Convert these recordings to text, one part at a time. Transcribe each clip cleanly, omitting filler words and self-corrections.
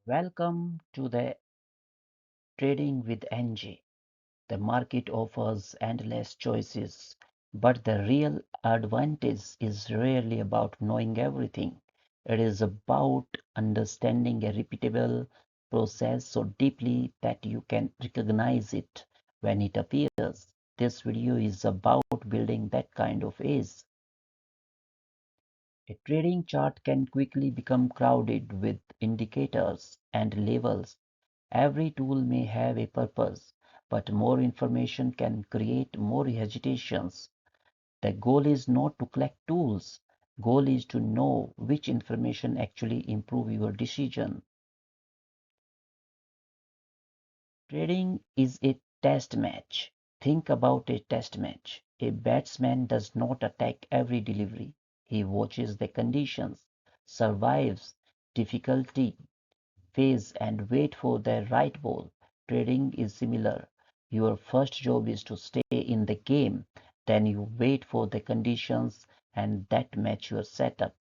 Welcome to the Trading with NJ. The market offers endless choices, but the real advantage is rarely about knowing everything. It is about understanding a repeatable process so deeply that you can recognize it when it appears. This video is about building that kind of ease. A trading chart can quickly become crowded with indicators and labels. Every tool may have a purpose, but more information can create more hesitations. The goal is not to collect tools. Goal is to know which information actually improve your decision. Trading is a test match. Think about a test match. A batsman does not attack every delivery. He watches the conditions, survives difficulty phase and wait for the right ball. Trading is similar. Your first job is to stay in the game, then you wait for the conditions and that match your setup.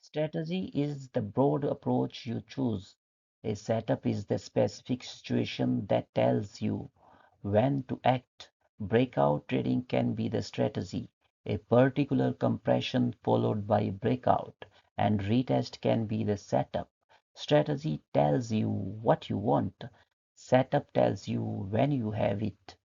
Strategy is the broad approach you choose. A setup is the specific situation that tells you when to act. Breakout trading can be the strategy, a particular compression followed by breakout, and retest can be the setup. Strategy tells you what you want, setup tells you when you have it.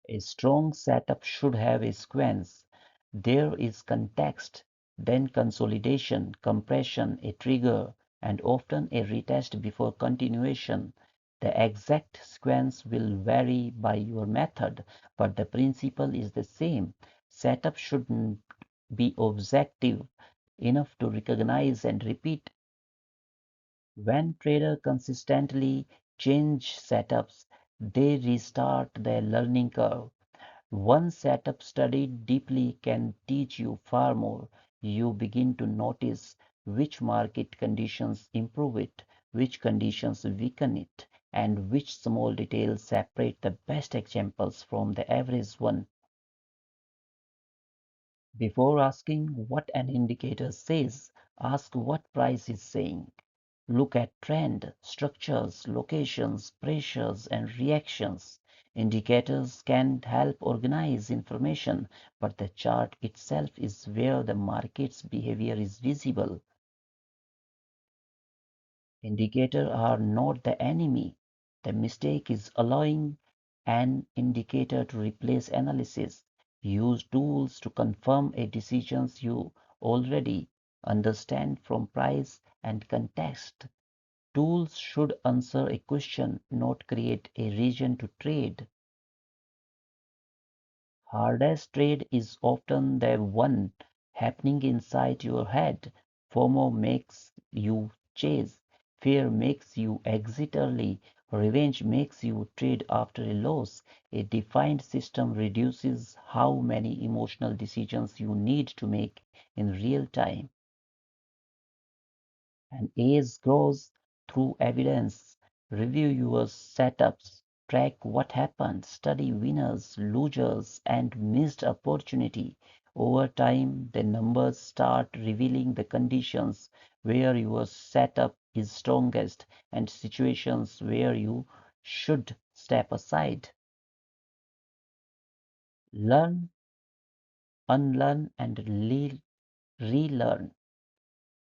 A strong setup should have a sequence. There is context, then consolidation, compression, a trigger, and often a retest before continuation. The exact sequence will vary by your method, but the principle is the same. Setup should be objective enough to recognize and repeat. When traders consistently change setups, they restart their learning curve. One setup studied deeply can teach you far more. You begin to notice which market conditions improve it, which conditions weaken it, and which small details separate the best examples from the average one. Before asking what an indicator says, ask what price is saying. Look at trend, structures, locations, pressures, and reactions. Indicators can help organize information, but the chart itself is where the market's behavior is visible. Indicators are not the enemy. The mistake is allowing an indicator to replace analysis. Use tools to confirm a decisions you already understand from price and context. Tools should answer a question, not create a reason to trade. Hardest trade is often the one happening inside your head. FOMO makes you chase. Fear makes you exit early. Revenge makes you trade after a loss. A defined system reduces how many emotional decisions you need to make in real time. And ACE grows through evidence. Review your setups, track what happened, study winners, losers, and missed opportunity. Over time, the numbers start revealing the conditions where your setup is strongest and situations where you should step aside. Learn, unlearn, and relearn.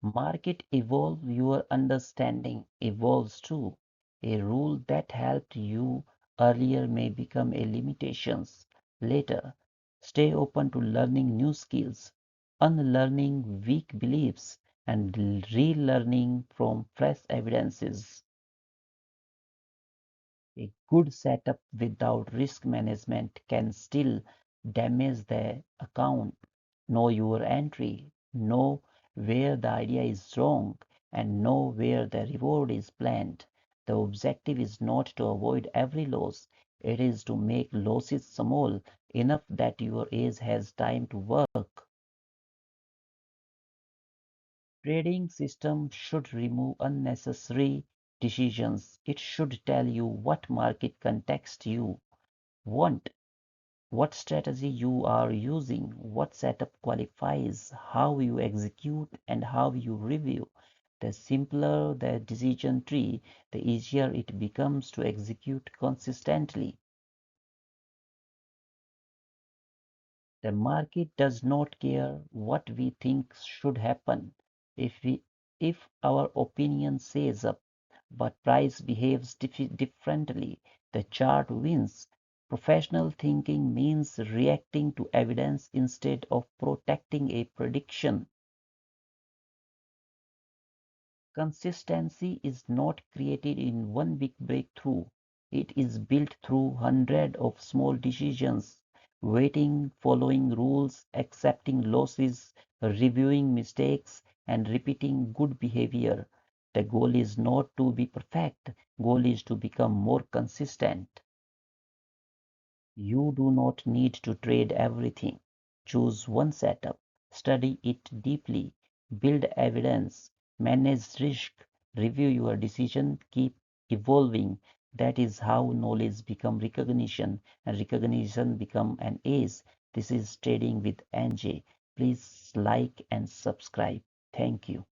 Market evolve, your understanding evolves too. A rule that helped you earlier may become a limitations later. Stay open to learning new skills, unlearning weak beliefs, and relearning from fresh evidences. A good setup without risk management can still damage the account. Know your entry, know where the idea is wrong, and know where the reward is planned. The objective is not to avoid every loss, it is to make losses small enough that your age has time to work. Trading system should remove unnecessary decisions. It should tell you what market context you want, what strategy you are using, what setup qualifies, how you execute, and how you review. The simpler the decision tree, the easier it becomes to execute consistently. The market does not care what we think should happen. If we if our opinion says up, but price behaves differently, the chart wins. Professional thinking means reacting to evidence instead of protecting a prediction. Consistency is not created in one big breakthrough. It is built through hundreds of small decisions, waiting, following rules, accepting losses, reviewing mistakes, and repeating good behavior. The goal is not to be perfect, goal is to become more consistent. You do not need to trade everything. Choose one setup, study it deeply, build evidence, manage risk, review your decision, keep evolving. That is how knowledge become recognition and recognition become an ace. This is Trading with NJ. Please like and subscribe. Thank you.